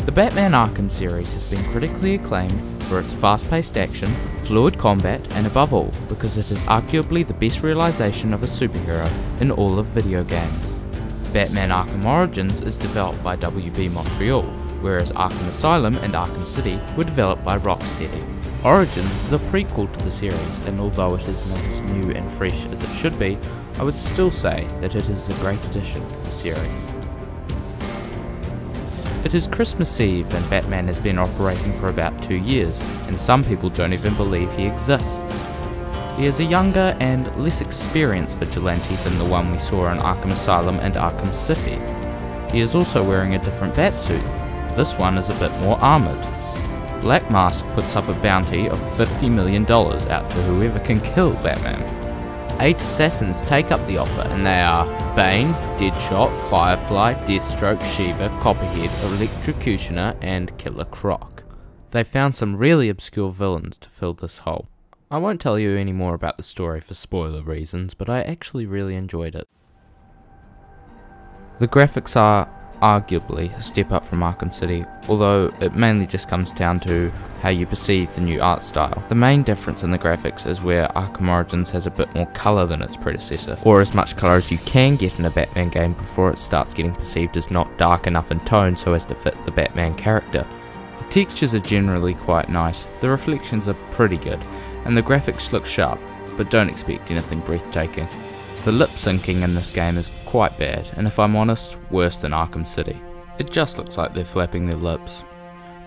The Batman Arkham series has been critically acclaimed for its fast-paced action, fluid combat, and above all, because it is arguably the best realization of a superhero in all of video games. Batman Arkham Origins is developed by WB Montreal, whereas Arkham Asylum and Arkham City were developed by Rocksteady. Origins is a prequel to the series, and although it is not as new and fresh as it should be, I would still say that it is a great addition to the series. It is Christmas Eve and Batman has been operating for about 2 years, and some people don't even believe he exists. He is a younger and less experienced vigilante than the one we saw in Arkham Asylum and Arkham City. He is also wearing a different batsuit. This one is a bit more armoured. Black Mask puts up a bounty of $50 million out to whoever can kill Batman. 8 assassins take up the offer, and they are Bane, Deadshot, Firefly, Deathstroke, Shiva, Copperhead, Electrocutioner, and Killer Croc. They found some really obscure villains to fill this hole. I won't tell you any more about the story for spoiler reasons, but I actually really enjoyed it. The graphics are arguably a step up from Arkham City, although it mainly just comes down to how you perceive the new art style. The main difference in the graphics is where Arkham Origins has a bit more colour than its predecessor, or as much colour as you can get in a Batman game before it starts getting perceived as not dark enough in tone so as to fit the Batman character. The textures are generally quite nice, the reflections are pretty good, and the graphics look sharp, but don't expect anything breathtaking. The lip syncing in this game is quite bad, and if I'm honest, worse than Arkham City. It just looks like they're flapping their lips.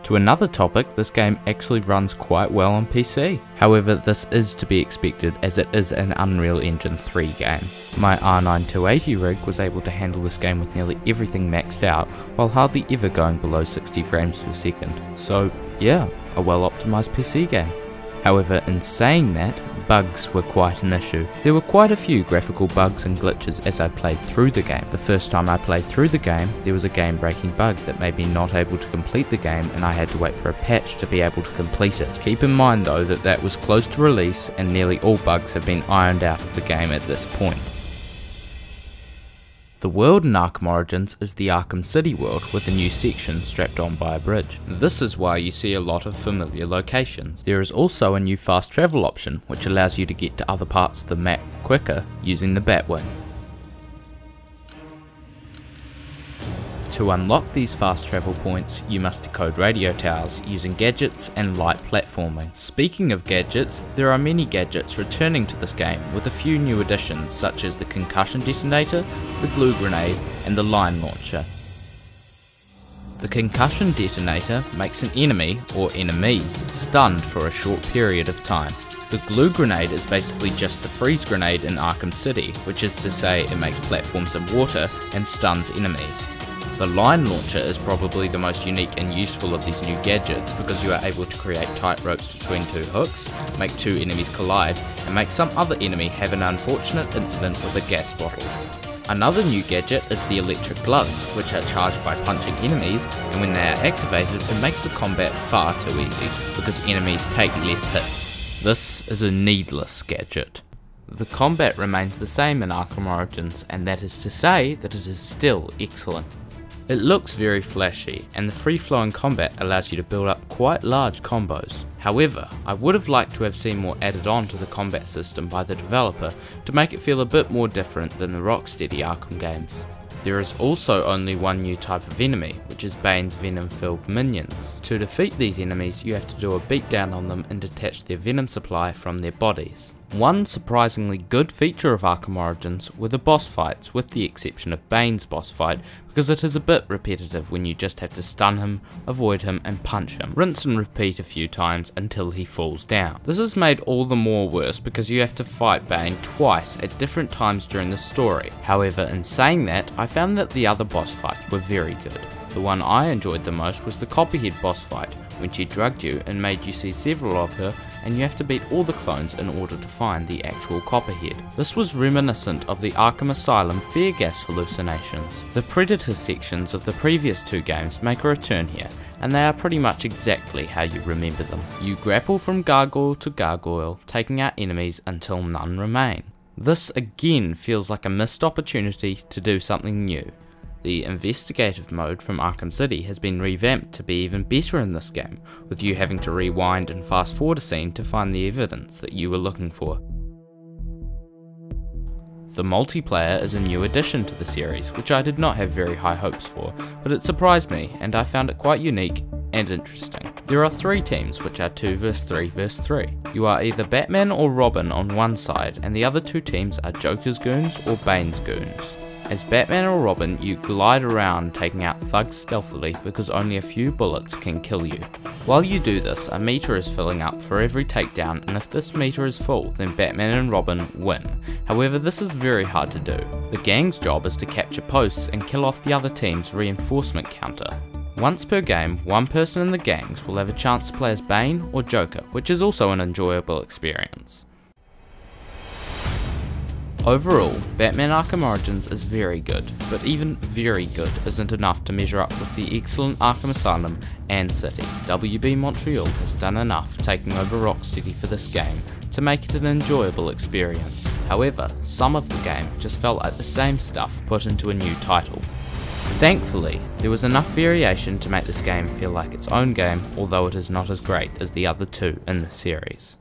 To another topic, this game actually runs quite well on PC. However, this is to be expected as it is an Unreal Engine 3 game. My R9 280 rig was able to handle this game with nearly everything maxed out, while hardly ever going below 60 frames per second. So yeah, a well optimised PC game. However, in saying that, bugs were quite an issue. There were quite a few graphical bugs and glitches as I played through the game. The first time I played through the game, there was a game breaking bug that made me not able to complete the game, and I had to wait for a patch to be able to complete it. Keep in mind though that that was close to release, and nearly all bugs have been ironed out of the game at this point. The world in Arkham Origins is the Arkham City world with a new section strapped on by a bridge. This is why you see a lot of familiar locations. There is also a new fast travel option which allows you to get to other parts of the map quicker using the Batwing. To unlock these fast travel points, you must decode radio towers using gadgets and light platforming. Speaking of gadgets, there are many gadgets returning to this game with a few new additions such as the concussion detonator, the glue grenade, and the line launcher. The concussion detonator makes an enemy, or enemies, stunned for a short period of time. The glue grenade is basically just the freeze grenade in Arkham City, which is to say it makes platforms in water and stuns enemies. The line launcher is probably the most unique and useful of these new gadgets because you are able to create tight ropes between 2 hooks, make 2 enemies collide, and make some other enemy have an unfortunate incident with a gas bottle. Another new gadget is the electric gloves, which are charged by punching enemies, and when they are activated it makes the combat far too easy because enemies take less hits. This is a needless gadget. The combat remains the same in Arkham Origins, and that is to say that it is still excellent. It looks very flashy, and the free-flowing combat allows you to build up quite large combos. However, I would have liked to have seen more added on to the combat system by the developer to make it feel a bit more different than the Rocksteady Arkham games. There is also only one new type of enemy, which is Bane's venom-filled minions. To defeat these enemies, you have to do a beatdown on them and detach their venom supply from their bodies. One surprisingly good feature of Arkham Origins were the boss fights, with the exception of Bane's boss fight, because it is a bit repetitive when you just have to stun him, avoid him, and punch him. Rinse and repeat a few times until he falls down. This is made all the more worse because you have to fight Bane twice at different times during the story. However, in saying that, I found that the other boss fights were very good. The one I enjoyed the most was the Copperhead boss fight, when she drugged you and made you see several of her, and you have to beat all the clones in order to find the actual Copperhead. This was reminiscent of the Arkham Asylum fear gas hallucinations. The Predator sections of the previous 2 games make a return here, and they are pretty much exactly how you remember them. You grapple from gargoyle to gargoyle, taking out enemies until none remain. This again feels like a missed opportunity to do something new. The investigative mode from Arkham City has been revamped to be even better in this game, with you having to rewind and fast forward a scene to find the evidence that you were looking for. The multiplayer is a new addition to the series, which I did not have very high hopes for, but it surprised me and I found it quite unique and interesting. There are 3 teams, which are 2 vs 3 vs 3. You are either Batman or Robin on one side, and the other 2 teams are Joker's goons or Bane's goons. As Batman or Robin, you glide around taking out thugs stealthily because only a few bullets can kill you. While you do this, a meter is filling up for every takedown, and if this meter is full, then Batman and Robin win. However, this is very hard to do. The gang's job is to capture posts and kill off the other team's reinforcement counter. Once per game, one person in the gangs will have a chance to play as Bane or Joker, which is also an enjoyable experience. Overall, Batman Arkham Origins is very good, but even very good isn't enough to measure up with the excellent Arkham Asylum and City. WB Montreal has done enough taking over Rocksteady for this game to make it an enjoyable experience. However, some of the game just felt like the same stuff put into a new title. Thankfully, there was enough variation to make this game feel like its own game, although it is not as great as the other 2 in the series.